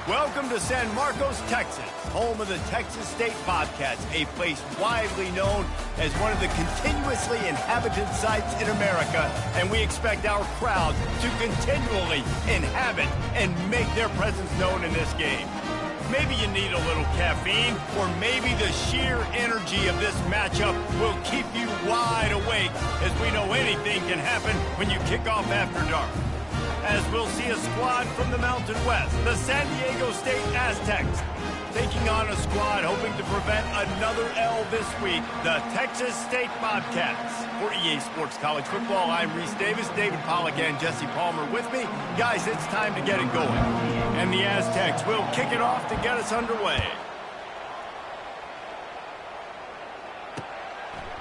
Welcome to San Marcos, Texas, home of the Texas State Bobcats, a place widely known as one of the continuously inhabited sites in America, and we expect our crowd to continually inhabit and make their presence known in this game. Maybe you need a little caffeine, or maybe the sheer energy of this matchup will keep you wide awake, as we know anything can happen when you kick off after dark. As we'll see a squad from the Mountain West, the San Diego State Aztecs, taking on a squad hoping to prevent another L this week, the Texas State Bobcats. For EA Sports College Football, I'm Reese Davis, David Pollack, and Jesse Palmer with me. Guys, it's time to get it going. And the Aztecs will kick it off to get us underway.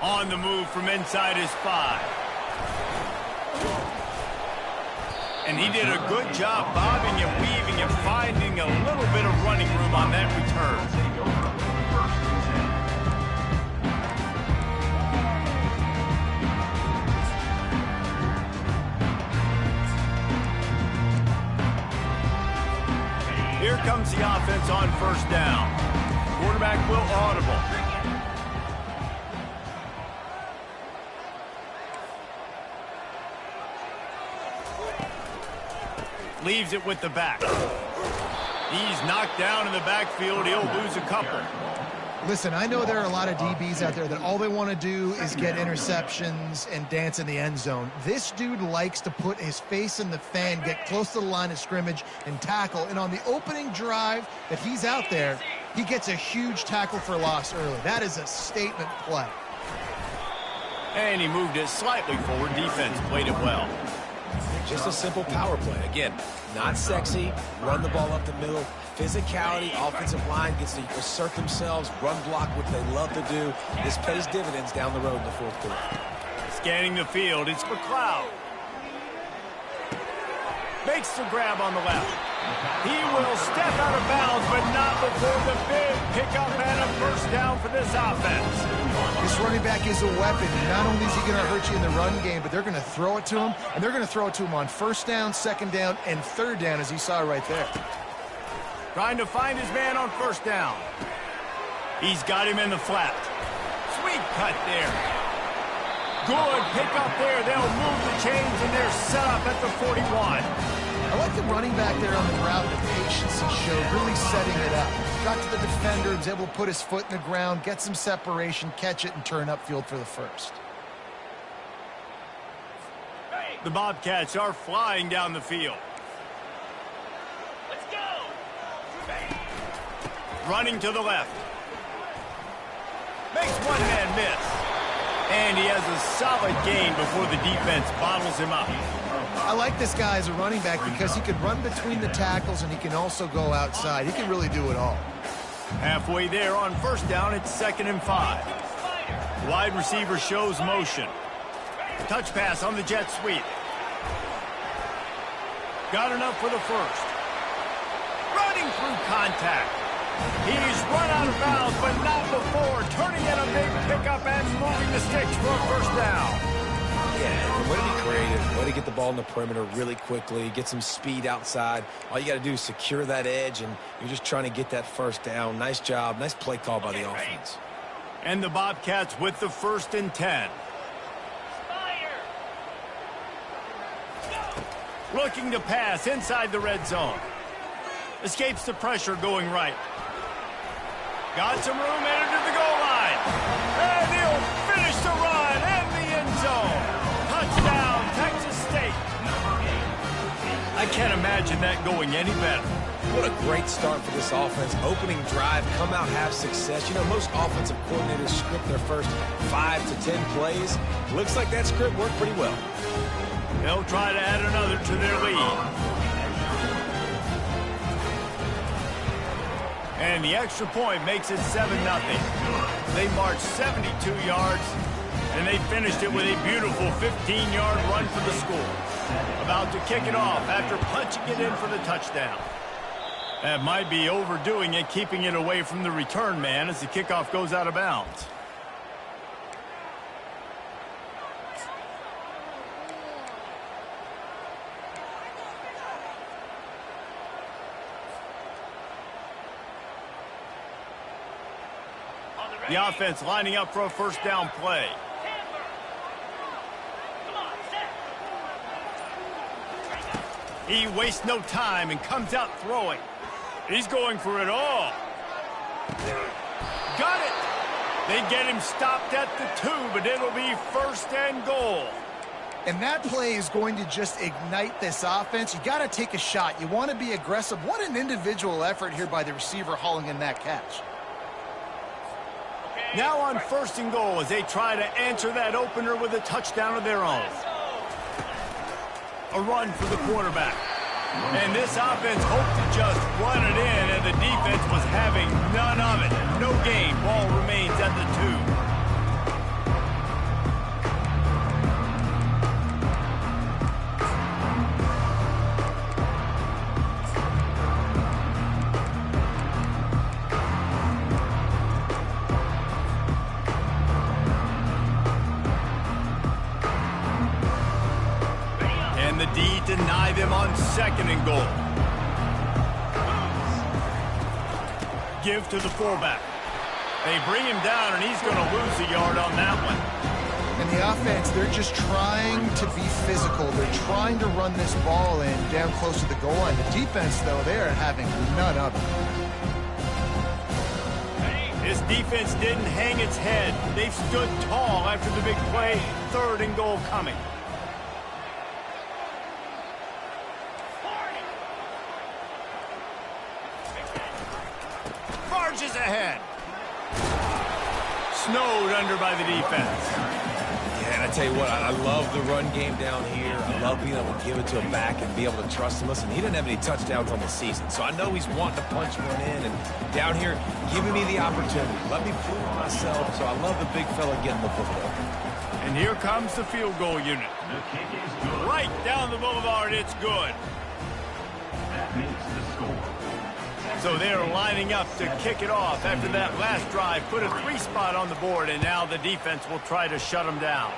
On the move from inside his 5. And he did a good job bobbing and weaving and finding a little bit of running room on that return. Here comes the offense on first down. Quarterback will audible. Leaves it with the back. He's knocked down in the backfield. He'll lose a couple. Listen, I know there are a lot of DBs out there that all they want to do is get interceptions and dance in the end zone. This dude likes to put his face in the fan, get close to the line of scrimmage, and tackle. And on the opening drive that he's out there, he gets a huge tackle for loss early. That is a statement play. And he moved it slightly forward. Defense played it well. Just a simple power play. Again, not sexy, run the ball up the middle. Physicality, offensive line gets to assert themselves, run block, what they love to do. This pays dividends down the road in the fourth quarter. Scanning the field, it's McLeod. Makes the grab on the left. He will step out of bounds, but not before the big pickup and a first down for this offense. This running back is a weapon. Not only is he going to hurt you in the run game, but they're going to throw it to him, and they're going to throw it to him on first down, second down, and third down, as you saw right there. Trying to find his man on first down. He's got him in the flat. Sweet cut there. Good pickup there. They'll move the chains, and they're set up at the 41. I like the running back there on the route, the patience he showed, really setting it up. Got to the defender, was able to put his foot in the ground, get some separation, catch it, and turn upfield for the first. The Bobcats are flying down the field. Let's go! Running to the left. Makes one man miss. And he has a solid gain before the defense bottles him up. I like this guy as a running back because he can run between the tackles and he can also go outside. He can really do it all. Halfway there on first down, it's 2nd and 5. Wide receiver shows motion. Touch pass on the jet sweep. Got enough for the first. Running through contact. He's run out of bounds, but not before. Turning in a big pickup and moving the sticks for a first down. Yeah, way to be creative, way to get the ball in the perimeter really quickly, get some speed outside. All you got to do is secure that edge, and you're just trying to get that first down. Nice job, nice play call by the offense. And the Bobcats with the 1st and 10. Looking to pass inside the red zone. Escapes the pressure going right. Got some room, entered to the goal line. And he'll finish the run in the end zone. Touchdown, Texas State. I can't imagine that going any better. What a great start for this offense. Opening drive, come out, have success. You know, most offensive coordinators script their first 5 to 10 plays. Looks like that script worked pretty well. They'll try to add another to their lead. And the extra point makes it 7-0. They marched 72 yards, and they finished it with a beautiful 15-yard run for the score. About to kick it off after punching it in for the touchdown. That might be overdoing it, keeping it away from the return man as the kickoff goes out of bounds. The offense lining up for a first down play. He wastes no time and comes out throwing. He's going for it all. Got it. They get him stopped at the 2, but it'll be first and goal. And that play is going to just ignite this offense. You got to take a shot. You want to be aggressive. What an individual effort here by the receiver hauling in that catch. Now on first and goal as they try to answer that opener with a touchdown of their own. A run for the quarterback. And this offense hoped to just run it in, and the defense was having none of it. No gain. Ball remains at the 2. And the D deny them on second and goal. Give to the fullback. They bring him down, and he's going to lose a yard on that one. And the offense, they're just trying to be physical. They're trying to run this ball in down close to the goal line. The defense, though, they're having none of it. This defense didn't hang its head. They've stood tall after the big play. Third and goal coming. Barges ahead. Snowed under by the defense. Yeah, and I tell you what, I love the run game down here. I love being able to give it to him back and be able to trust him. Listen, he didn't have any touchdowns on the season, so I know he's wanting to punch one in. And down here, giving me the opportunity. Let me prove myself. So I love the big fella getting the football. And here comes the field goal unit. Right down the boulevard, it's good. That makes the score. So they're lining up to kick it off after that last drive. Put a 3 spot on the board, and now the defense will try to shut them down.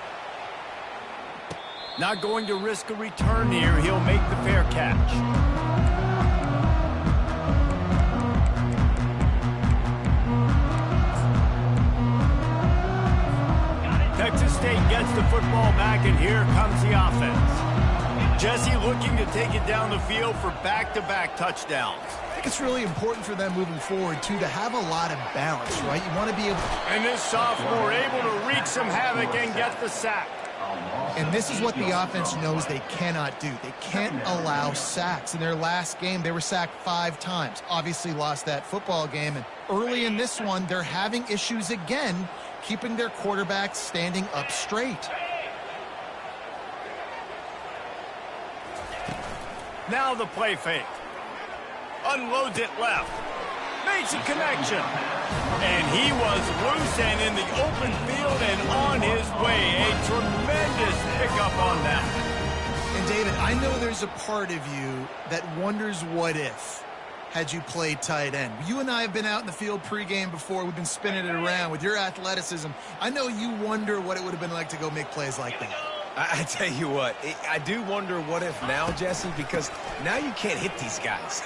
Not going to risk a return here. He'll make the fair catch. Texas State gets the football back, and here comes the offense. Jesse looking to take it down the field for back-to-back touchdowns. I think it's really important for them moving forward, too, to have a lot of balance, right? You want to be able to... And this sophomore able to wreak some havoc and get the sack. And this is what the offense knows they cannot do. They can't allow sacks. In their last game, they were sacked 5 times. Obviously lost that football game. And early in this one, they're having issues again, keeping their quarterback standing up straight. Now the play fake. Unloads it left. Makes a connection. And he was loose and in the open field and on his way. A tremendous pickup on that. And David, I know there's a part of you that wonders what if had you played tight end. You and I have been out in the field pregame before. We've been spinning it around with your athleticism. I know you wonder what it would have been like to go make plays like that. I tell you what, I do wonder what if now, Jesse, because now you can't hit these guys.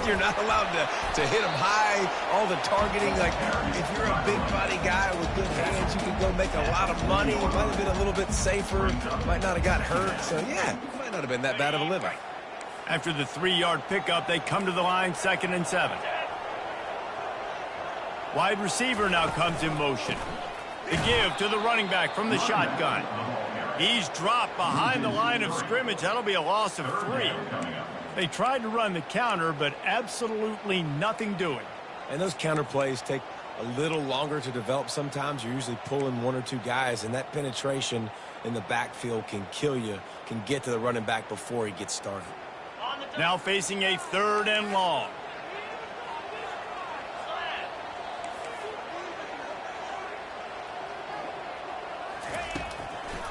You're not allowed to hit them high, all the targeting. Like, if you're a big body guy with good hands, you can go make a lot of money. It might have been a little bit safer. Might not have got hurt. So, yeah, it might not have been that bad of a living. After the 3-yard pickup, they come to the line, 2nd and 7. Wide receiver now comes in motion. The give to the running back from the shotgun. He's dropped behind the line of scrimmage. That'll be a loss of 3. They tried to run the counter, but absolutely nothing doing. And those counter plays take a little longer to develop sometimes. You're usually pulling 1 or 2 guys, and that penetration in the backfield can kill you, can get to the running back before he gets started. Now facing a 3rd and long.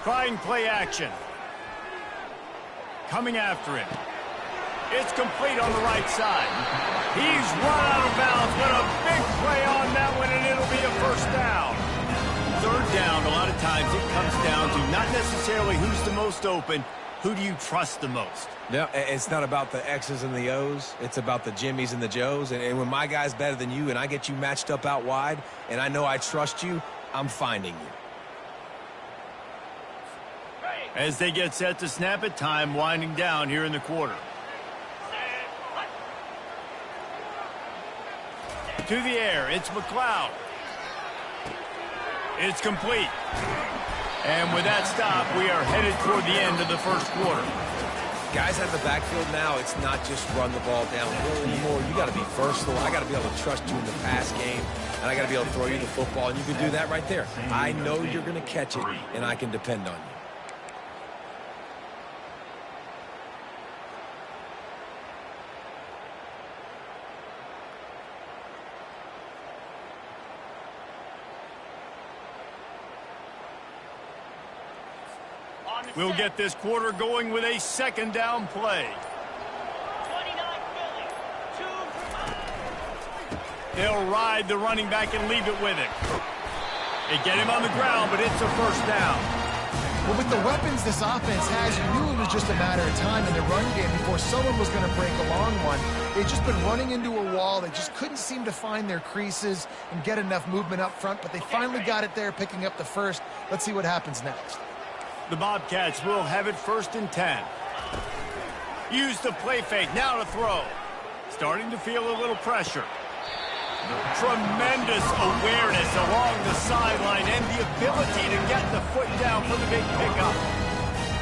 Trying play action. Coming after him. It's complete on the right side. He's run out of bounds, but a big play on that one, and it'll be a first down. 3rd down, a lot of times it comes down to not necessarily who's the most open, who do you trust the most? No, it's not about the X's and the O's. It's about the Jimmys and the Joes. And when my guy's better than you and I get you matched up out wide and I know I trust you, I'm finding you. As they get set to snap it, time winding down here in the quarter. To the air, it's McLeod. It's complete. And with that stop, we are headed toward the end of the first quarter. Guys out of the backfield now, it's not just run the ball downhill anymore. You got to be versatile. I got to be able to trust you in the pass game, and I got to be able to throw you the football, and you can do that right there. I know you're going to catch it, and I can depend on you. We'll get this quarter going with a second down play. They'll ride the running back and leave it with him. They get him on the ground, but it's a first down. Well, with the weapons this offense has, you knew it was just a matter of time in the run game before someone was going to break a long one. They've just been running into a wall. They just couldn't seem to find their creases and get enough movement up front, but they finally got it there, picking up the first. Let's see what happens next. The Bobcats will have it 1st and 10. Use the play fake, now to throw. Starting to feel a little pressure. Tremendous awareness along the sideline and the ability to get the foot down for the big pickup.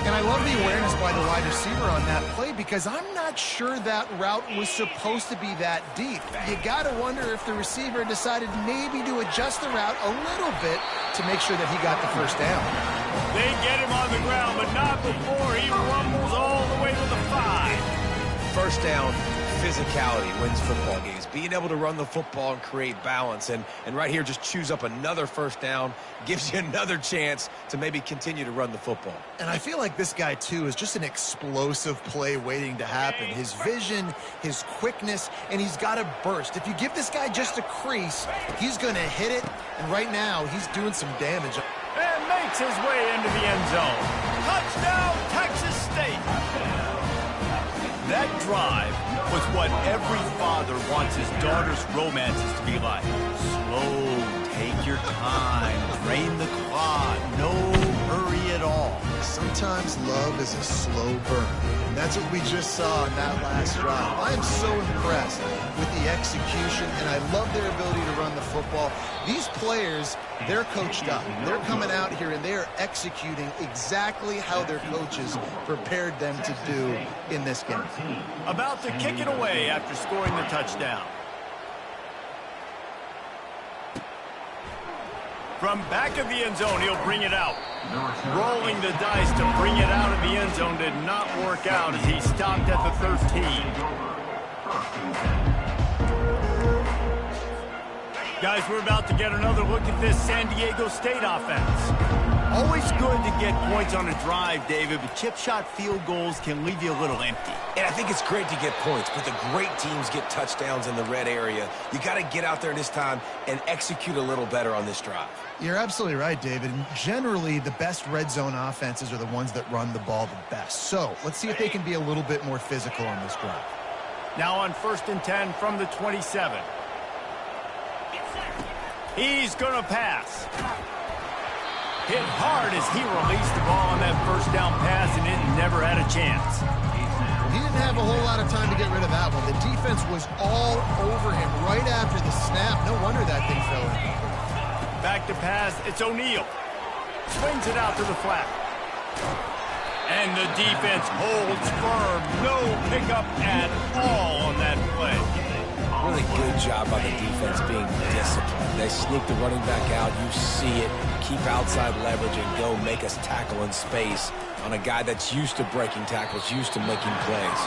And I love the awareness by the wide receiver on that play because I'm not sure that route was supposed to be that deep. You got to wonder if the receiver decided maybe to adjust the route a little bit to make sure that he got the first down. They get him on the ground, but not before he rumbles all the way to the 5. First down, physicality wins football games. Being able to run the football and create balance. And right here, just choose up another first down, gives you another chance to maybe continue to run the football. And I feel like this guy, too, is just an explosive play waiting to happen. His vision, his quickness, and he's got a burst. If you give this guy just a crease, he's going to hit it. And right now, he's doing some damage. And makes his way into the end zone. Touchdown, Texas State. That drive was what every father wants his daughter's romances to be like. Slow, take your time, drain the clock, no hurry at all. Sometimes love is a slow burn, and that's what we just saw in that last drive. I am so impressed with the execution, and I love their ability to run the football. These players, they're coached up. They're coming out here, and they're executing exactly how their coaches prepared them to do in this game. About to kick it away after scoring the touchdown. From back of the end zone, he'll bring it out. Rolling the dice to bring it out of the end zone did not work out as he stopped at the 13. Guys, we're about to get another look at this San Diego State offense. Always good to get points on a drive, David, but chip shot field goals can leave you a little empty. And I think it's great to get points, but the great teams get touchdowns in the red area. You got to get out there this time and execute a little better on this drive. You're absolutely right, David. And generally, the best red zone offenses are the ones that run the ball the best. So let's see if they can be a little bit more physical on this drive. Now on 1st and 10 from the 27. He's going to pass. Hit hard as he released the ball on that first down pass, and it never had a chance. He didn't have a whole lot of time to get rid of that one. The defense was all over him right after the snap. No wonder that thing fell incomplete. Back to pass, it's O'Neal. Swings it out to the flat. And the defense holds firm. No pickup at all on that play. Really good job by the defense being disciplined. They sneak the running back out. You see it. Keep outside leverage and go make us tackle in space on a guy that's used to breaking tackles, used to making plays.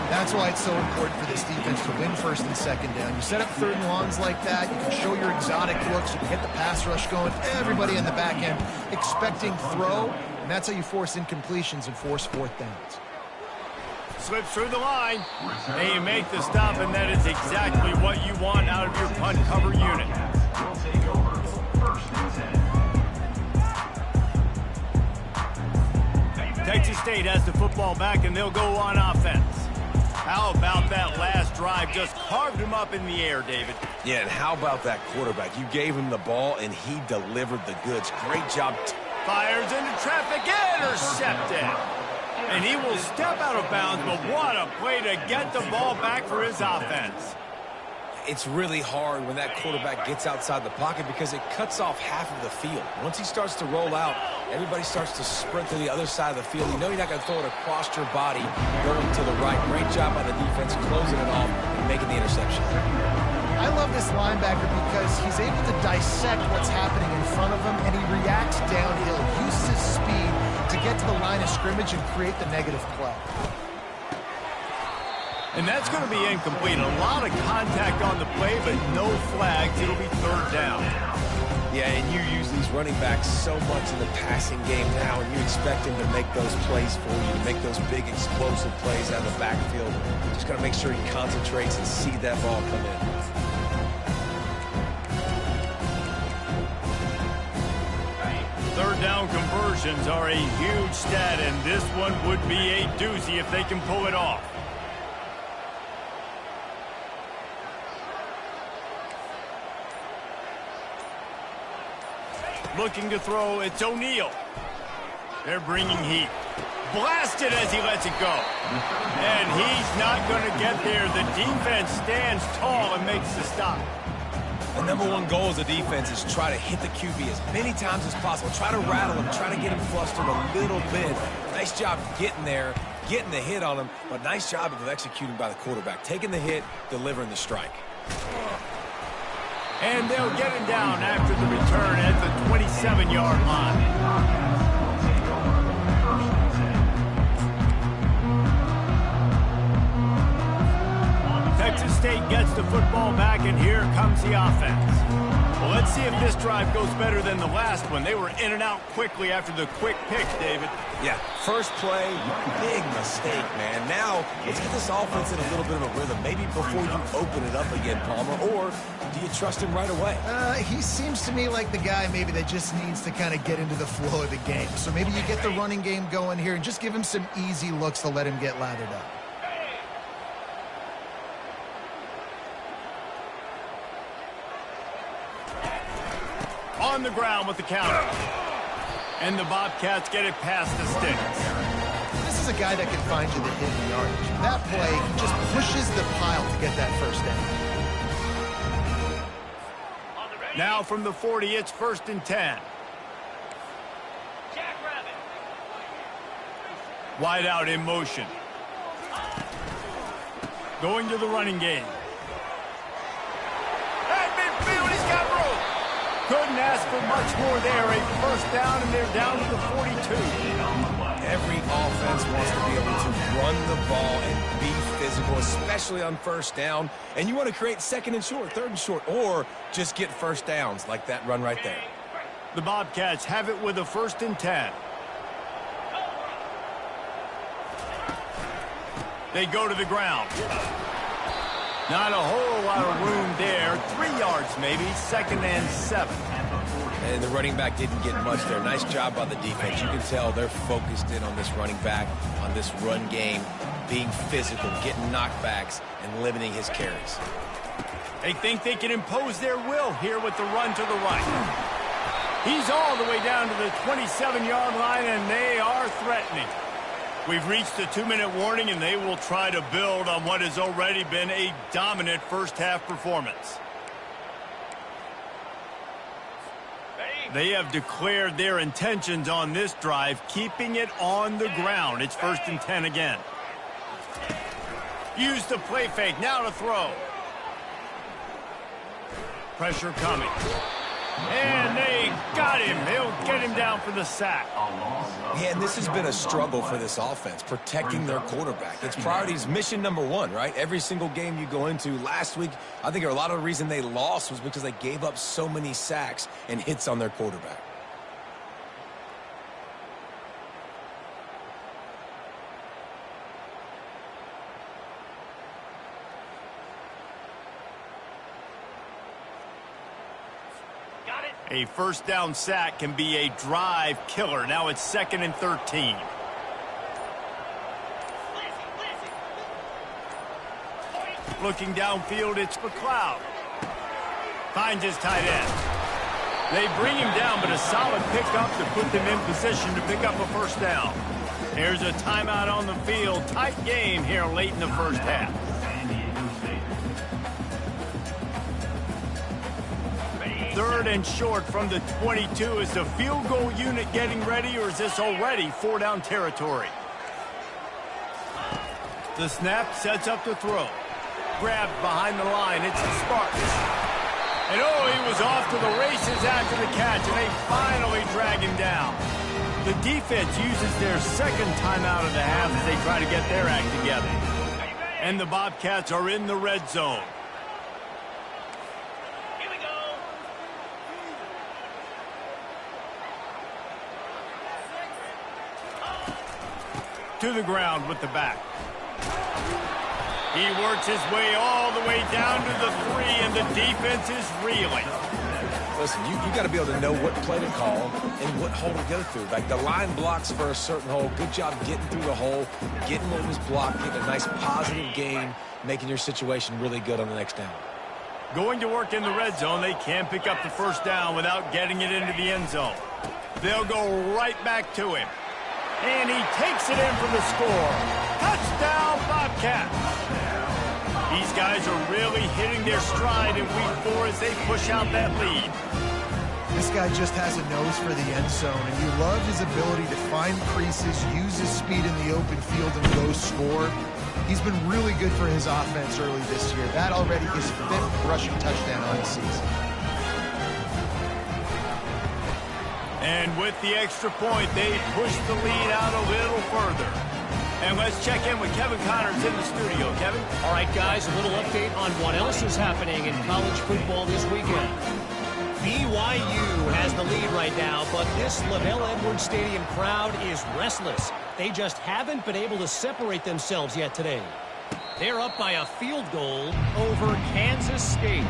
That's why it's so important for this defense to win 1st and 2nd down. You set up 3rd and longs like that. You can show your exotic looks. You can get the pass rush going. Everybody in the back end expecting throw. And that's how you force incompletions and force 4th downs. Slips through the line, and you make the stop, and that is exactly what you want out of your punt cover unit. Texas State has the football back, and they'll go on offense. How about that last drive? Just carved him up in the air, David. Yeah, and how about that quarterback? You gave him the ball, and he delivered the goods. Great job. Fires into traffic, intercepted. And he will step out of bounds, but what a play to get the ball back for his offense. It's really hard when that quarterback gets outside the pocket because it cuts off half of the field. Once he starts to roll out, everybody starts to sprint to the other side of the field. You know you're not going to throw it across your body going to the right. Great job by the defense closing it off and making the interception. I love this linebacker because he's able to dissect what's happening in front of him, and he reacts downhill, uses his speed to get to the line of scrimmage and create the negative play. And that's going to be incomplete. A lot of contact on the play, but no flags. It'll be third down. Yeah, and you use these running backs so much in the passing game now, and you expect him to make those plays for you, to make those big explosive plays out of the backfield. Just got to make sure he concentrates and see that ball come in. Third down conversions are a huge stat, and this one would be a doozy if they can pull it off. Looking to throw, it's O'Neal. They're bringing heat. Blasted as he lets it go. And he's not going to get there. The defense stands tall and makes the stop. The number one goal as a defense is try to hit the QB as many times as possible. Try to rattle him, try to get him flustered a little bit. Nice job getting there, getting the hit on him, but nice job of executing by the quarterback. Taking the hit, delivering the strike. And they'll get him down after the return at the 27-yard line. Texas State gets the football back, and here comes the offense. Well, let's see if this drive goes better than the last one. They were in and out quickly after the quick pick, David. Yeah, first play, big mistake, man. Now, let's get this offense in a little bit of a rhythm. Maybe before you open it up again, Palmer, or do you trust him right away? He seems to me like the guy maybe that just needs to kind of get into the flow of the game. So maybe you get the running game going here and just give him some easy looks to let him get lathered up. On the ground with the counter. And the Bobcats get it past the sticks. This is a guy that can find you the hidden yardage. That play, he just pushes the pile to get that first down. Now from the 40, it's 1st and 10. Wide out in motion. Going to the running game. At midfield, he's got room. Couldn't ask for much more there. A first down, and they're down to the 42. Every offense wants to be able to run the ball and be physical, especially on first down. And you want to create second and short, third and short, or just get first downs like that run right there. The Bobcats have it with a 1st and 10. They go to the ground. Not a whole lot of room there. 3 yards maybe, 2nd and 7. And the running back didn't get much there. Nice job by the defense. You can tell they're focused in on this running back, on this run game, being physical, getting knockbacks, and limiting his carries. They think they can impose their will here with the run to the right. He's all the way down to the 27-yard line, and they are threatening. We've reached the 2-minute warning, and they will try to build on what has already been a dominant first-half performance. They have declared their intentions on this drive, keeping it on the ground. It's 1st and 10 again. Use the play fake, now to throw. Pressure coming. And they got him. They'll get him down for the sack. Yeah, and this has been a struggle for this offense, protecting their quarterback. It's priorities, mission number one, right? Every single game you go into. Last week, I think a lot of the reason they lost was because they gave up so many sacks and hits on their quarterback. A first down sack can be a drive killer. Now it's 2nd and 13. Looking downfield, it's McLeod. Finds his tight end. They bring him down, but a solid pickup to put them in position to pick up a first down. Here's a timeout on the field. Tight game here late in the first half. Third and short from the 22. Is the field goal unit getting ready, or is this already 4-down territory? The snap sets up the throw. Grabbed behind the line. It's the Spartans. And oh, he was off to the races after the catch, and they finally drag him down. The defense uses their second timeout of the half as they try to get their act together. And the Bobcats are in the red zone. Here we go. To the ground with the back. He works his way all the way down to the 3, and the defense is reeling. Listen, you got to be able to know what play to call and what hole to go through. Like, the line blocks for a certain hole. Good job getting through the hole, getting what was blocked, getting a nice positive gain, making your situation really good on the next down. Going to work in the red zone, they can't pick up the first down without getting it into the end zone. They'll go right back to him. And he takes it in for the score. Touchdown, Bobcats. These guys are really hitting their stride in week 4 as they push out that lead. This guy just has a nose for the end zone, and you love his ability to find creases, use his speed in the open field, and go score. He's been really good for his offense early this year. That already his 5th rushing touchdown on the season. And with the extra point, they push the lead out a little further. And let's check in with Kevin Connors in the studio. Kevin? All right, guys, a little update on what else is happening in college football this weekend. BYU has the lead right now, but this LaVell Edwards Stadium crowd is restless. They just haven't been able to separate themselves yet today. They're up by a field goal over Kansas State.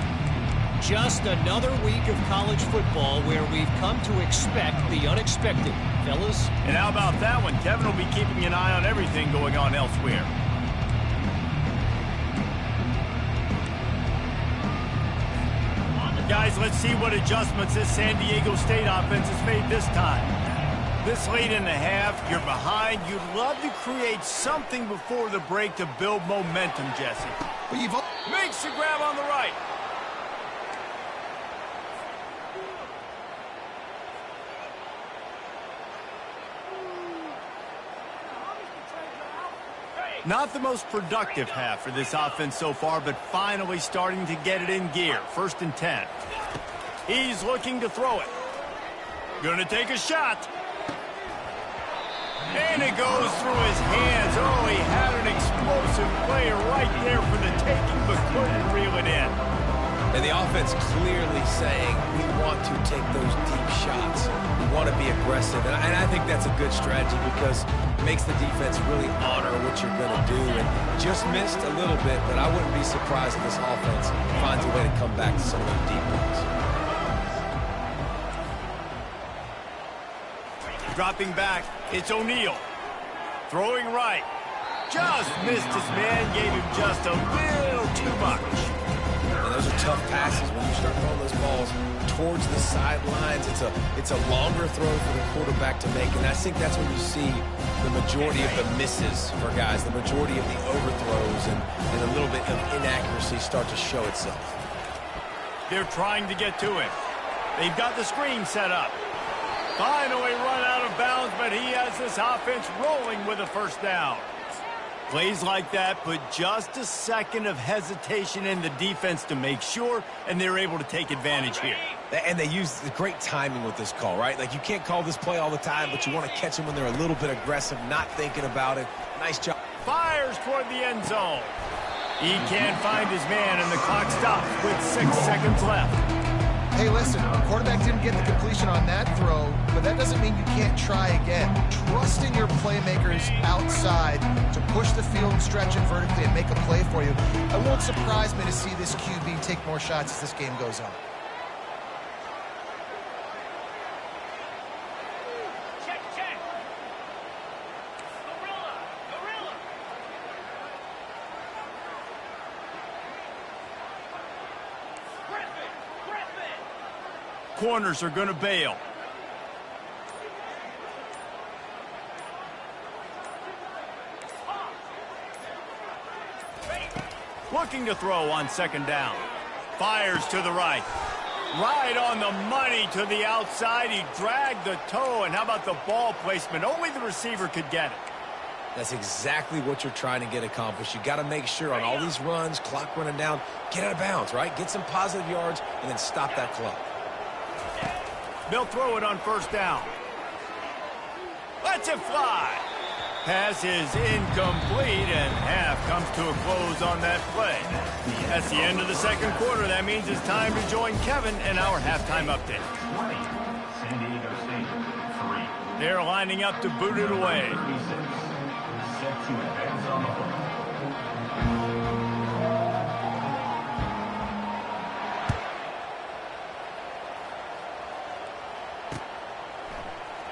Just another week of college football where we've come to expect the unexpected, fellas. And how about that one? Kevin will be keeping an eye on everything going on elsewhere. Guys, let's see what adjustments this San Diego State offense has made this time. This late in the half, you're behind. You'd love to create something before the break to build momentum, Jesse. Makes the grab on the right. Not the most productive half for this offense so far, but finally starting to get it in gear. 1st and 10. He's looking to throw it. Gonna take a shot. And it goes through his hands. Oh, he had an explosive play right there for the taking, but couldn't reel it in. And the offense clearly saying, we want to take those deep shots. We want to be aggressive. And I think that's a good strategy because it makes the defense really honor what you're going to do. And just missed a little bit, but I wouldn't be surprised if this offense finds a way to come back to some of those deep ones. Dropping back, it's O'Neal. Throwing right. Just missed his man, gave him just a little too much. Those are tough passes when you start throwing those balls towards the sidelines. It's a longer throw for the quarterback to make, and I think that's when you see the majority of the misses for guys, the majority of the overthrows and a little bit of inaccuracy start to show itself. They're trying to get to him. They've got the screen set up. Finally run out of bounds, but he has this offense rolling with a first down. Plays like that put just a second of hesitation in the defense to make sure, and they're able to take advantage here. And they use the great timing with this call, right? Like, you can't call this play all the time, but you want to catch them when they're a little bit aggressive, not thinking about it. Nice job. Fires toward the end zone. He can't find his man, and the clock stops with 6 seconds left. Hey, listen, the quarterback didn't get the completion on that throw, but that doesn't mean you can't try again. Trust in your playmakers outside to push the field and stretch it vertically and make a play for you. It won't surprise me to see this QB take more shots as this game goes on. Check. Gorilla. corners are going to bail. Looking to throw on second down. Fires to the right. Right on the money to the outside. He dragged the toe, and how about the ball placement? Only the receiver could get it. That's exactly what you're trying to get accomplished. You got to make sure on all these runs, clock running down, get out of bounds, right? Get some positive yards, and then stop that clock. They'll throw it on first down. Lets it fly. Pass is incomplete, and half comes to a close on that play. That's the end of the second quarter. That means it's time to join Kevin in our halftime update. 20, San Diego State, 3. They're lining up to boot it away. 36, set to advance on the ball.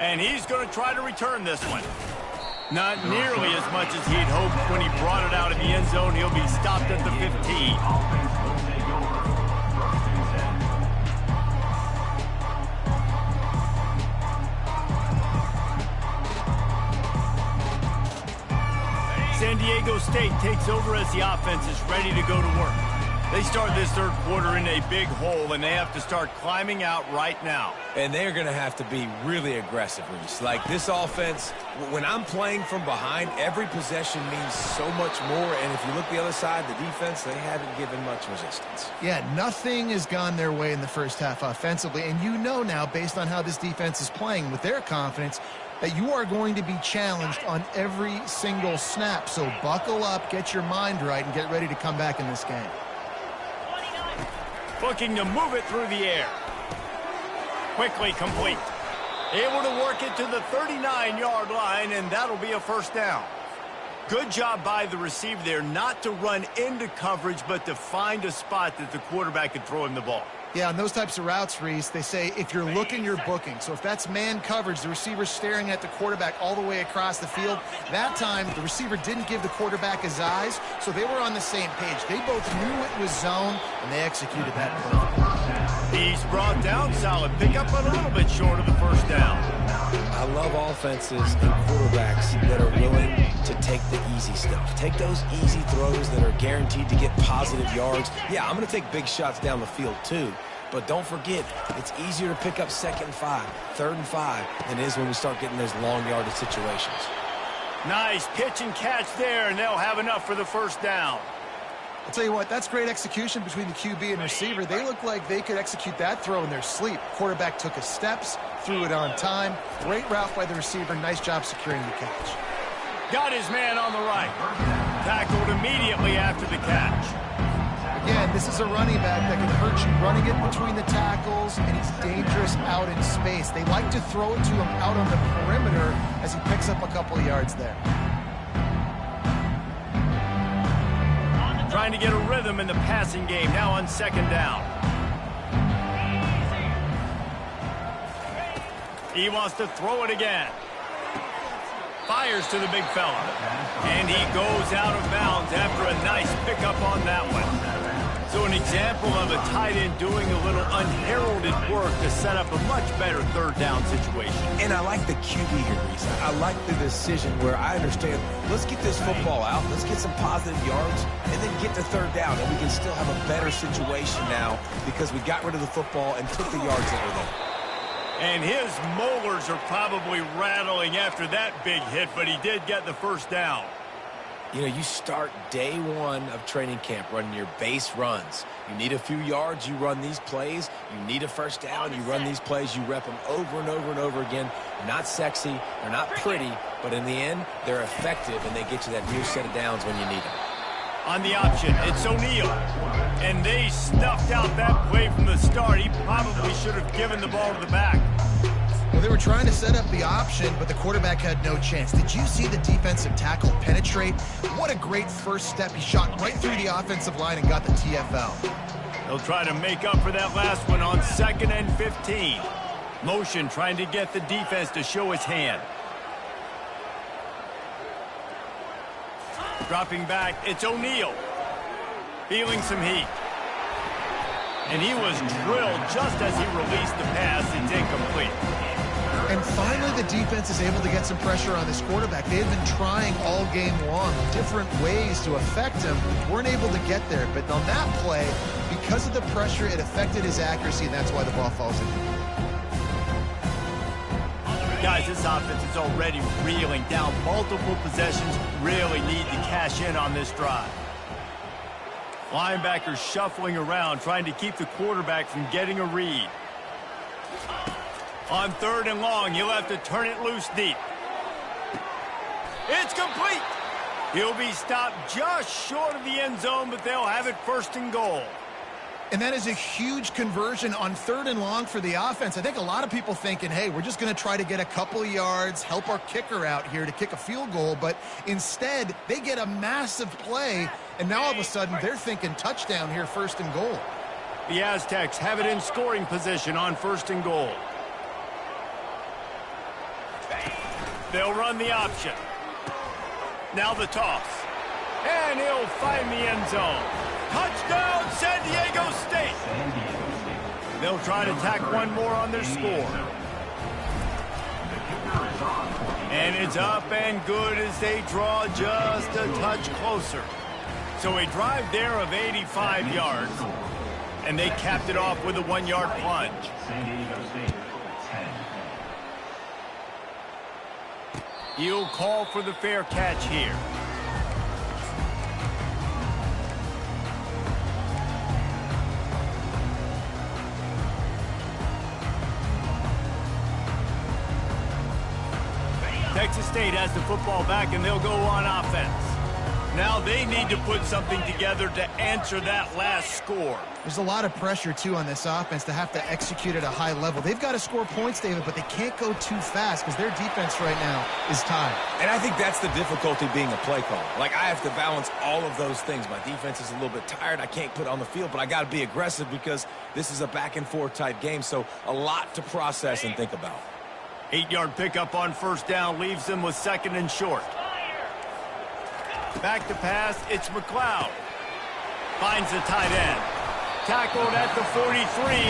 And he's going to try to return this one. Not nearly as much as he'd hoped when he brought it out of the end zone. He'll be stopped at the 15. Offense will take over. First and 10. San Diego State takes over as the offense is ready to go to work. They start this third quarter in a big hole, and they have to start climbing out right now. And they're going to have to be really aggressive, Reese. Like this offense, when I'm playing from behind, every possession means so much more. And if you look the other side, the defense, they haven't given much resistance. Yeah, nothing has gone their way in the first half offensively. And you know now, based on how this defense is playing with their confidence, that you are going to be challenged on every single snap. So buckle up, get your mind right, and get ready to come back in this game. Looking to move it through the air. Quickly complete. Able to work it to the 39-yard line, and that'll be a first down. Good job by the receiver there not to run into coverage, but to find a spot that the quarterback could throw him the ball. Yeah, on those types of routes, Reese, they say if you're looking, you're booking. So if that's man coverage, the receiver's staring at the quarterback all the way across the field. That time, the receiver didn't give the quarterback his eyes, so they were on the same page. They both knew it was zone, and they executed that perfectly. He's brought down. Solid pickup, but a little bit short of the first down. I love offenses and quarterbacks that are willing to take the easy stuff. Take those easy throws that are guaranteed to get positive yards. Yeah, I'm going to take big shots down the field too. But don't forget, it's easier to pick up 2nd and 5, 3rd and 5 than it is when we start getting those long yardage situations. Nice pitch and catch there, and they'll have enough for the first down. I'll tell you what, that's great execution between the QB and receiver. They look like they could execute that throw in their sleep. Quarterback took his steps, threw it on time. Great route by the receiver. Nice job securing the catch. Got his man on the right. Tackled immediately after the catch. Again, this is a running back that can hurt you running it between the tackles, and he's dangerous out in space. They like to throw it to him out on the perimeter as he picks up a couple of yards there. Trying to get a rhythm in the passing game now on second down. He wants to throw it again. Fires to the big fella. And he goes out of bounds after a nice pickup on that one. So an example of a tight end doing a little unheralded work to set up a much better third down situation. And I like the QB here, Reese. I like the decision where I understand, let's get this football out, let's get some positive yards, and then get to third down, and we can still have a better situation now because we got rid of the football and took the yards that were there. And his molars are probably rattling after that big hit, but he did get the first down. You know, you start day one of training camp running your base runs. You need a few yards, you run these plays. You need a first down, you run these plays. You rep them over and over and over again. They're not sexy, they're not pretty, but in the end, they're effective, and they get you that new set of downs when you need them. On the option, it's O'Neal. And they snuffed out that play from the start. He probably should have given the ball to the back. Well, they were trying to set up the option, but the quarterback had no chance. Did you see the defensive tackle penetrate? What a great first step. He shot right through the offensive line and got the TFL. They'll try to make up for that last one on 2nd and 15. Motion trying to get the defense to show his hand. Dropping back, it's O'Neal. Feeling some heat. And he was drilled just as he released the pass. It's incomplete. And finally, the defense is able to get some pressure on this quarterback. They had been trying all game long different ways to affect him. Weren't able to get there. But on that play, because of the pressure, it affected his accuracy, and that's why the ball falls in. Guys, this offense is already reeling down multiple possessions. Really need to cash in on this drive. Linebackers shuffling around, trying to keep the quarterback from getting a read. On 3rd and long, he'll have to turn it loose deep. It's complete. He'll be stopped just short of the end zone, but they'll have it 1st and goal. And that is a huge conversion on 3rd and long for the offense. I think a lot of people thinking, hey, we're just going to try to get a couple yards, help our kicker out here to kick a field goal. But instead, they get a massive play, and now all of a sudden they're thinking touchdown here, 1st and goal. The Aztecs have it in scoring position on 1st and goal. They'll run the option. Now the toss. And he'll find the end zone. Touchdown, San Diego State. They'll try to tack one more on their score. And it's up and good as they draw just a touch closer. So a drive there of 85 yards. And they capped it off with a 1-yard plunge. San Diego State, 10. He'll call for the fair catch here. Texas State has the football back, and they'll go on offense. Now they need to put something together to answer that last score. There's a lot of pressure, too, on this offense to have to execute at a high level. They've got to score points, David, but they can't go too fast because their defense right now is tired. And I think that's the difficulty being a play caller. Like, I have to balance all of those things. My defense is a little bit tired. I can't put it on the field, but I got to be aggressive because this is a back-and-forth type game, so a lot to process and think about. 8-yard pickup on 1st down leaves them with 2nd and short. Back to pass, it's McLeod. Finds the tight end. Tackled at the 43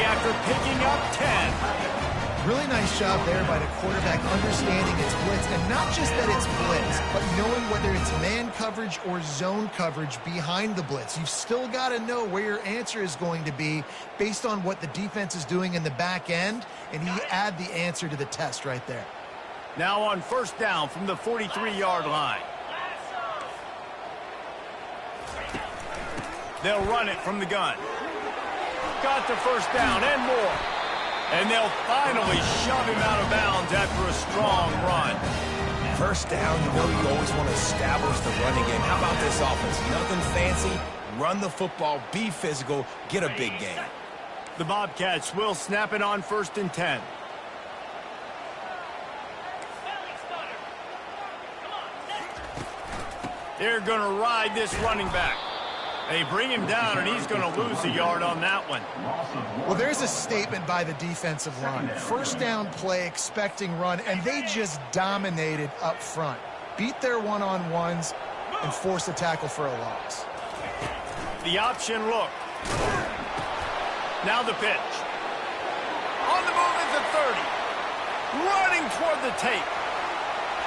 after picking up 10. Really nice job there by the quarterback understanding it's blitz, and not just that it's blitz, but knowing whether it's man coverage or zone coverage behind the blitz. You've still got to know where your answer is going to be based on what the defense is doing in the back end, and he add the answer to the test right there. Now on 1st down from the 43-yard line. They'll run it from the gun. Got the 1st down and more. And they'll finally shove him out of bounds after a strong run. 1st down, you know you always want to establish the running game. How about this offense? Nothing fancy. Run the football, be physical, get a big gain. The Bobcats will snap it on 1st and 10. They're going to ride this running back. They bring him down, and he's going to lose a yard on that one. Well, there's a statement by the defensive line. 1st down play, expecting run, and they just dominated up front. Beat their one-on-ones and forced a tackle for a loss. The option look. Now the pitch. On the move is the 30. Running toward the tape.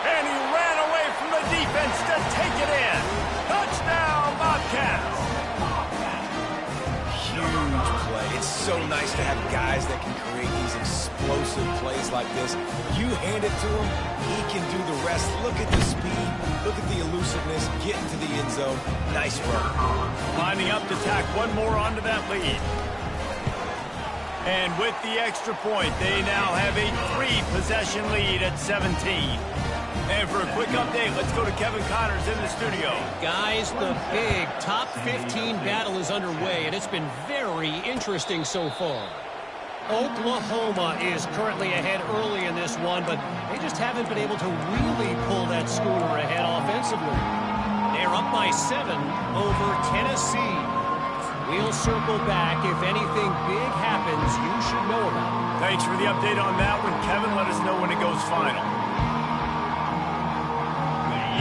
And he ran away from the defense to take it in. Touchdown, Bobcats. Huge play. It's so nice to have guys that can create these explosive plays like this. You hand it to him, he can do the rest. Look at the speed. Look at the elusiveness. Get into the end zone. Nice run. Lining up to tack one more onto that lead. And with the extra point, they now have a 3-possession lead at 17. And for a quick update, let's go to Kevin Connors in the studio. Guys, the big top 15 battle is underway, and it's been very interesting so far. Oklahoma is currently ahead early in this one, but they just haven't been able to really pull that schooner ahead offensively. They're up by 7 over Tennessee. We'll circle back. If anything big happens, you should know about it. Thanks for the update on that one, Kevin. Let us know when it goes final.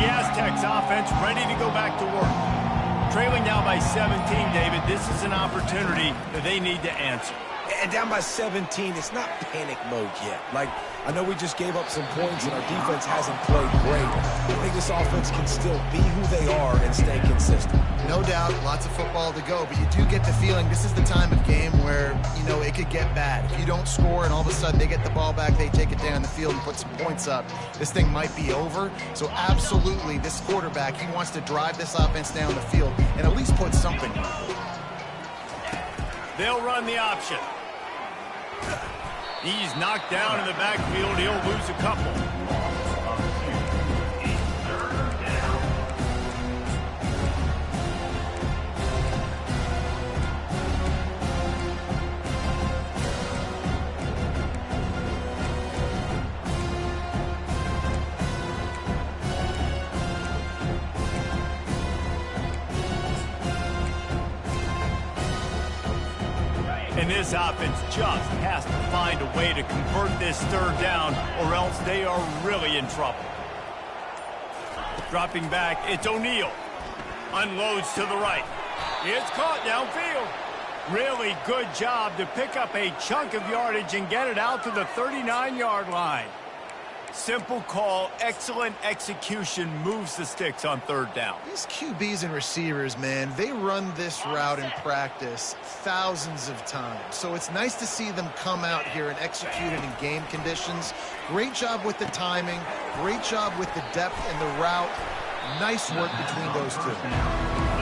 The Aztecs offense ready to go back to work. Trailing now by 17, David. This is an opportunity that they need to answer. And down by 17, it's not panic mode yet. Like, I know we just gave up some points and our defense hasn't played great. I think this offense can still be who they are and stay consistent. No doubt, lots of football to go, but you do get the feeling this is the time of game where, you know, it could get bad. If you don't score and all of a sudden they get the ball back, they take it down the field and put some points up, this thing might be over. So absolutely, this quarterback, he wants to drive this offense down the field and at least put something on it. They'll run the option. He's knocked down in the backfield. He'll lose a couple. And this offense just has to find a way to convert this third down, or else they are really in trouble. Dropping back, it's O'Neal. Unloads to the right. It's caught downfield. Really good job to pick up a chunk of yardage and get it out to the 39-yard line. Simple call, excellent execution, moves the sticks on third down. These QBs and receivers, man, they run this route in practice thousands of times. So it's nice to see them come out here and execute it in game conditions. Great job with the timing, great job with the depth and the route. Nice work between those two.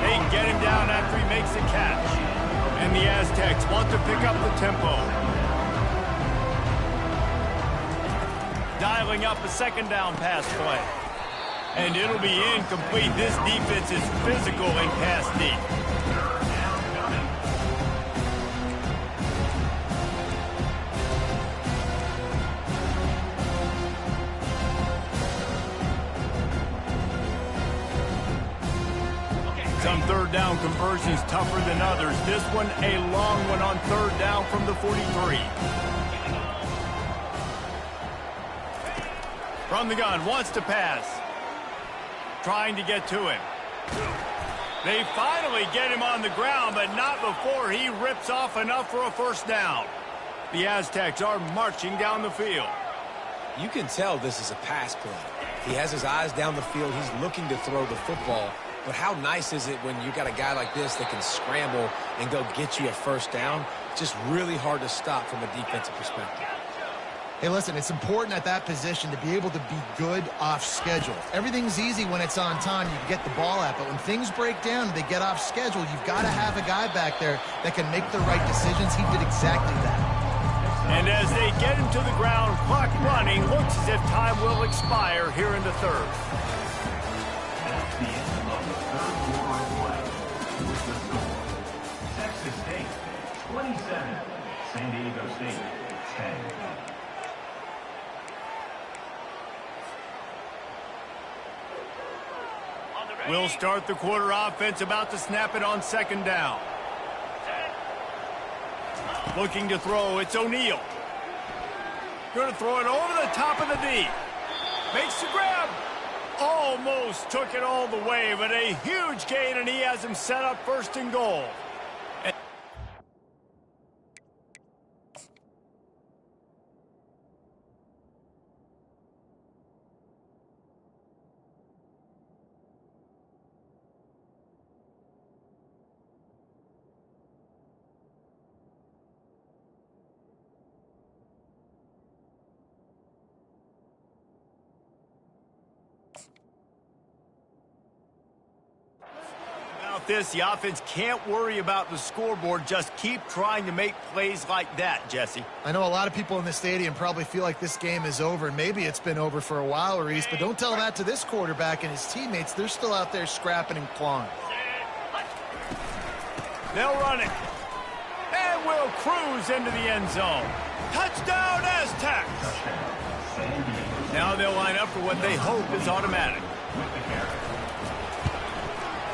They can get him down after he makes the catch. And the Aztecs want to pick up the tempo. Dialing up a second down pass play. And it'll be incomplete. This defense is physical and pass deep. Some third down conversions tougher than others. This one a long one on third down from the 43. From the gun, wants to pass. Trying to get to him. They finally get him on the ground, but not before he rips off enough for a first down. The Aztecs are marching down the field. You can tell this is a pass play. He has his eyes down the field. He's looking to throw the football. But how nice is it when you got a guy like this that can scramble and go get you a first down? Just really hard to stop from a defensive perspective. Hey, listen, it's important at that position to be able to be good off schedule. Everything's easy when it's on time. You can get the ball out, but when things break down, they get off schedule. You've got to have a guy back there that can make the right decisions. He did exactly that. And as they get him to the ground, clock running, looks as if time will expire here in the third. That's the end of the third quarter of play. With the score, Texas State 27, San Diego State 10. We'll start the quarter offense, about to snap it on second down. Looking to throw, it's O'Neal. Going to throw it over the top of the D. Makes the grab. Almost took it all the way, but a huge gain, and he has him set up first and goal. This, the offense can't worry about the scoreboard. Just keep trying to make plays like that, Jesse. I know a lot of people in the stadium probably feel like this game is over, and maybe it's been over for a while, Reese, but don't tell that to this quarterback and his teammates. They're still out there scrapping and clawing. They'll run it. And will cruise into the end zone. Touchdown, Aztecs! Now they'll line up for what they hope is automatic.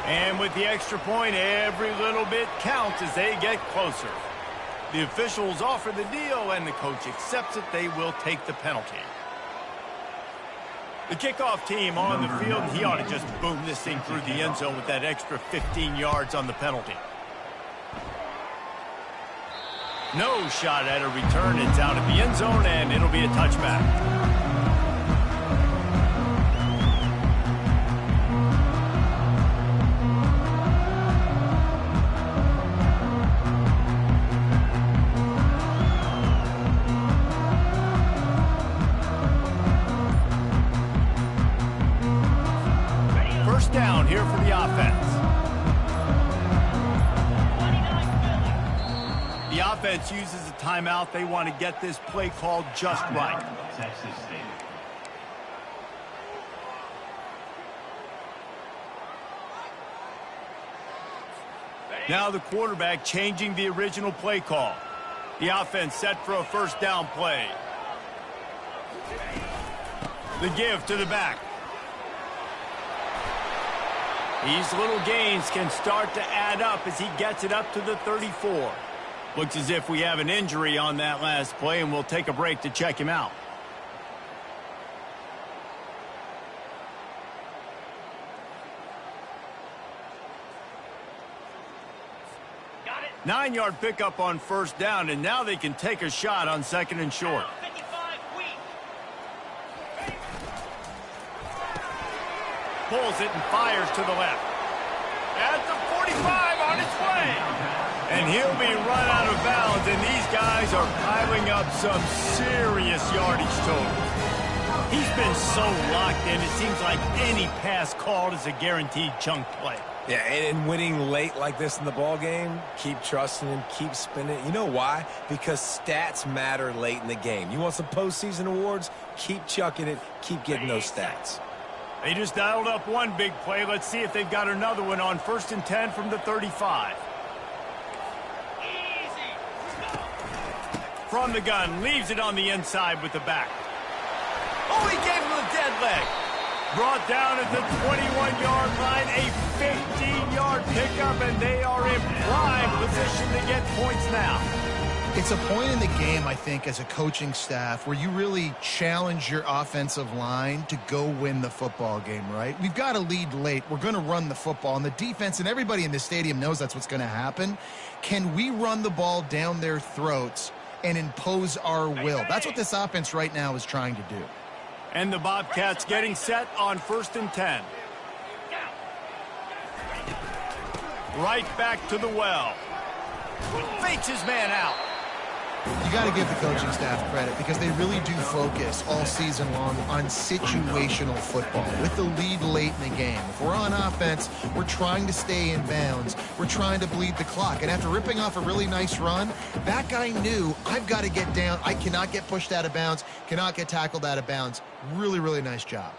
And with the extra point, every little bit counts as they get closer. The officials offer the deal, and the coach accepts it. They will take the penalty. The kickoff team on the field, and he ought to just boom this thing through the end zone with that extra 15 yards on the penalty. No shot at a return. It's out of the end zone, and it'll be a touchback. First down here for the offense. The offense uses a timeout. They want to get this play called just right. Texas State. Now the quarterback changing the original play call. The offense set for a first down play. The give to the back. These little gains can start to add up as he gets it up to the 34. Looks as if we have an injury on that last play, and we'll take a break to check him out. Got it. 9-yard pickup on first down, and now they can take a shot on second and short. 55 weak. Pulls it and fires to the left. At the 45 on its way. And he'll be run out of bounds, and these guys are piling up some serious yardage totals. He's been so locked in, it seems like any pass called is a guaranteed chunk play. Yeah, and winning late like this in the ball game, keep trusting him, keep spinning. You know why? Because stats matter late in the game. You want some postseason awards? Keep chucking it, keep getting those stats. They just dialed up one big play. Let's see if they've got another one on 1st and 10 from the 35. Easy. From the gun, leaves it on the inside with the back. Oh, he gave him a dead leg. Brought down at the 21-yard line, a 15-yard pickup, and they are in prime position to get points now. It's a point in the game, I think, as a coaching staff where you really challenge your offensive line to go win the football game, right? We've got to lead late. We're going to run the football. And the defense and everybody in the stadium knows that's what's going to happen. Can we run the ball down their throats and impose our will? That's what this offense right now is trying to do. And the Bobcats getting set on 1st and 10. Right back to the well. Fakes his man out. You got to give the coaching staff credit because they really do focus all season long on situational football with the lead late in the game. If we're on offense, we're trying to stay in bounds. We're trying to bleed the clock. And after ripping off a really nice run, that guy knew, I've got to get down. I cannot get pushed out of bounds, cannot get tackled out of bounds. Really, really nice job.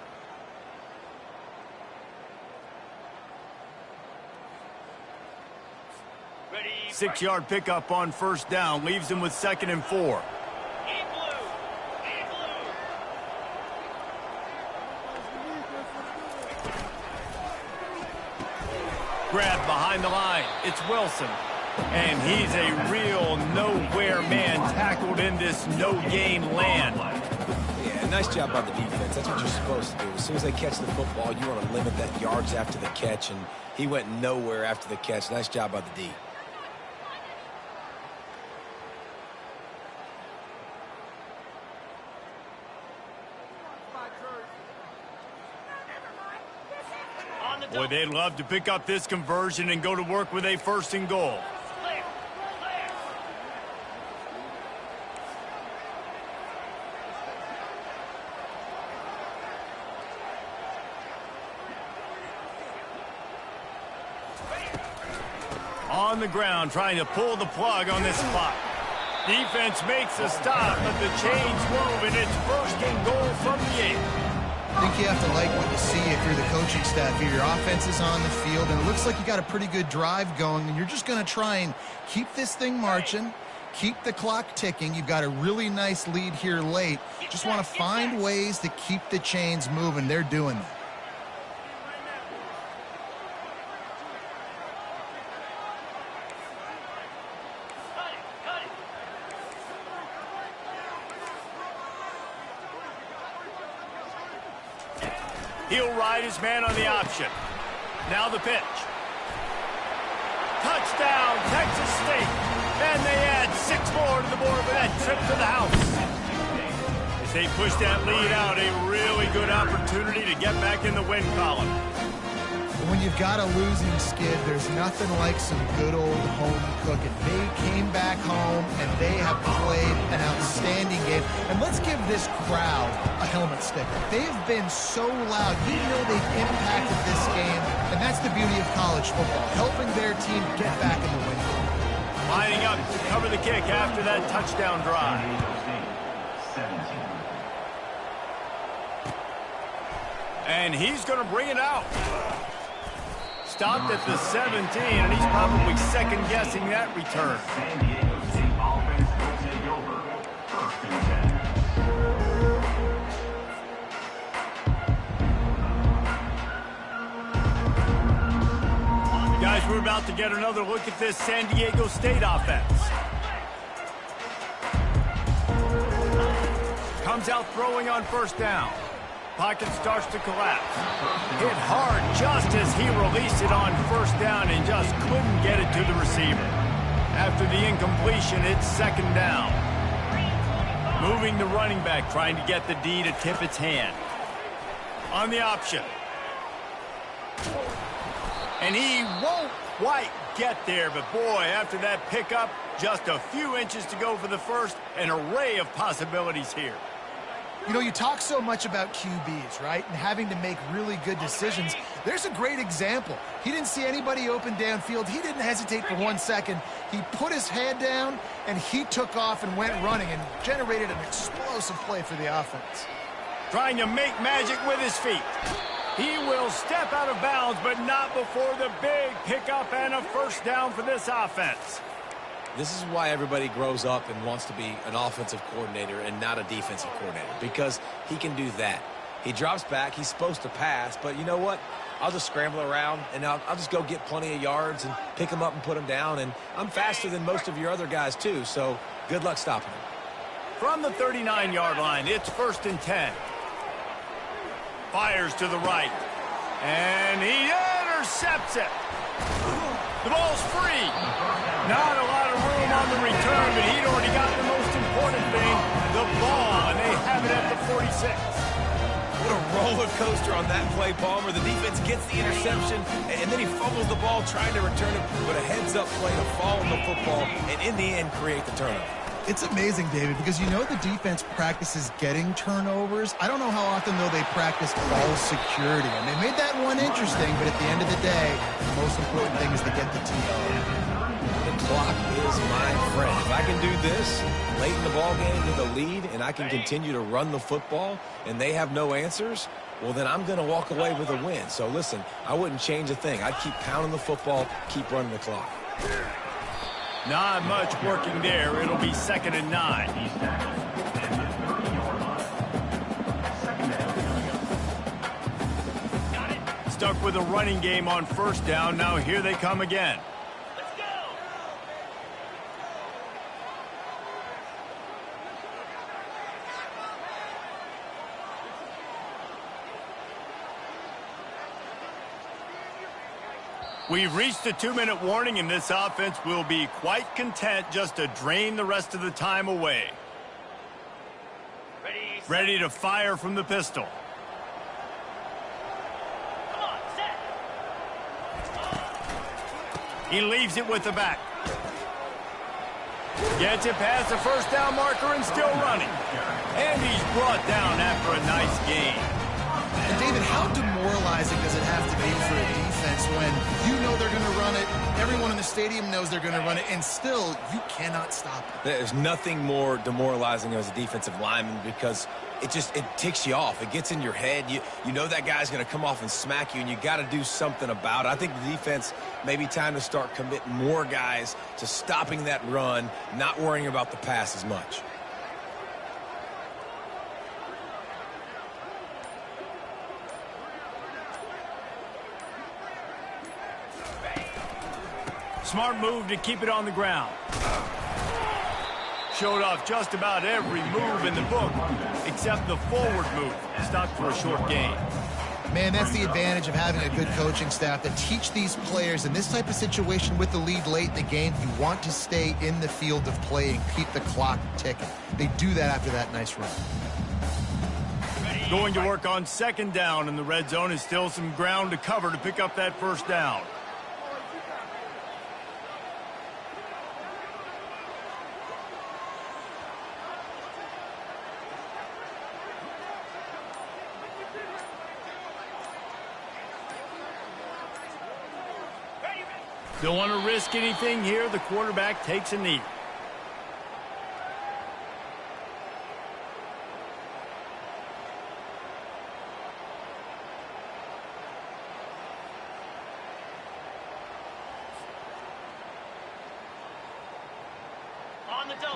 Ready. 6-yard pickup on first down. Leaves him with 2nd and 4. In blue. In blue. Grab behind the line. It's Wilson. And he's a real nowhere man tackled in this no-gain land. Yeah, nice job by the defense. That's what you're supposed to do. As soon as they catch the football, you want to limit that yards after the catch, and he went nowhere after the catch. Nice job by the D. On the Boy, double. they'd love to pick up this conversion and go to work with a 1st and goal. Clear. Clear. On the ground, trying to pull the plug on this clock. Defense makes a stop, but the chains move, and it's 1st and goal from the 8. I think you have to like what you see if you're the coaching staff here. Your offense is on the field, and it looks like you got a pretty good drive going, and you're just going to try and keep this thing marching, keep the clock ticking. You've got a really nice lead here late. Just want to find ways to keep the chains moving. They're doing that. Cut it. Cut it. He'll ride his man on the option. Now the pitch. Touchdown, Texas State. And they add 6 more to the board with that trip to the house. As they push that lead out, a really good opportunity to get back in the win column. When you've got a losing skid, there's nothing like some good old home cooking. They came back home, and they have played an outstanding game. And let's give this crowd a helmet sticker. They've been so loud. You know they've impacted this game, and that's the beauty of college football, helping their team get back in the win column. Lining up to cover the kick after that touchdown drive. And he's going to bring it out. Stopped at the 17, and he's probably second-guessing that return. San Diego State offense will take over. 1st and 10. Guys, we're about to get another look at this San Diego State offense. Comes out throwing on 1st down. Pocket starts to collapse. Hit hard just as he released it on 1st down and just couldn't get it to the receiver. After the incompletion, it's 2nd down. Moving the running back, trying to get the D to tip its hand. On the option. And he won't quite get there, but boy, after that pickup, just a few inches to go for the first, an array of possibilities here. You know, you talk so much about QBs, right, and having to make really good decisions. There's a great example. He didn't see anybody open downfield. He didn't hesitate for 1 second. He put his head down, and he took off and went running and generated an explosive play for the offense. Trying to make magic with his feet. He will step out of bounds, but not before the big pickup and a 1st down for this offense. This is why everybody grows up and wants to be an offensive coordinator and not a defensive coordinator, because he can do that. He drops back. He's supposed to pass, but you know what? I'll just scramble around, and I'll just go get plenty of yards and pick them up and put them down, and I'm faster than most of your other guys, too, so good luck stopping him. From the 39-yard line, it's 1st and 10. Fires to the right, and he intercepts it. The ball's free. Not a lot of room on the return, but he'd already got the most important thing, the ball, and they have it at the 46. What a roller coaster on that play, Palmer. The defense gets the interception, and then he fumbles the ball trying to return it with a heads-up play to fall on the football, and in the end, create the turnover. It's amazing, David, because you know the defense practices getting turnovers. I don't know how often, though, they practice ball security. And they made that one interesting, but at the end of the day, the most important thing is to get the TO. The clock is my friend. If I can do this late in the ball game with a lead and I can continue to run the football and they have no answers, well, then I'm going to walk away with a win. So, listen, I wouldn't change a thing. I'd keep pounding the football, keep running the clock. Not much working there. It'll be 2nd and 9. Stuck with a running game on 1st down. Now here they come again. Let's go. We've reached the 2-minute warning, and this offense will be quite content just to drain the rest of the time away. Ready to fire from the pistol. Come on, set. He leaves it with the back. Gets it past the 1st down marker and still running. And he's brought down after a nice gain. And David, how demoralizing does it have to be for a defense when you know they're going to run it, everyone in the stadium knows they're going to run it, and still you cannot stop it? There's nothing more demoralizing as a defensive lineman because it ticks you off. It gets in your head. You know that guy's going to come off and smack you, and you got to do something about it. I think the defense may be time to start committing more guys to stopping that run, not worrying about the pass as much. Smart move to keep it on the ground. Showed off just about every move in the book, except the forward move. Stopped for a short gain. Man, that's the advantage of having a good coaching staff to teach these players in this type of situation with the lead late in the game. You want to stay in the field of play and keep the clock ticking. They do that after that nice run. Going to work on second down, and the red zone is still some ground to cover to pick up that first down. Don't want to risk anything here. The quarterback takes a knee.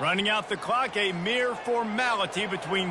Running out the clock, a mere formality between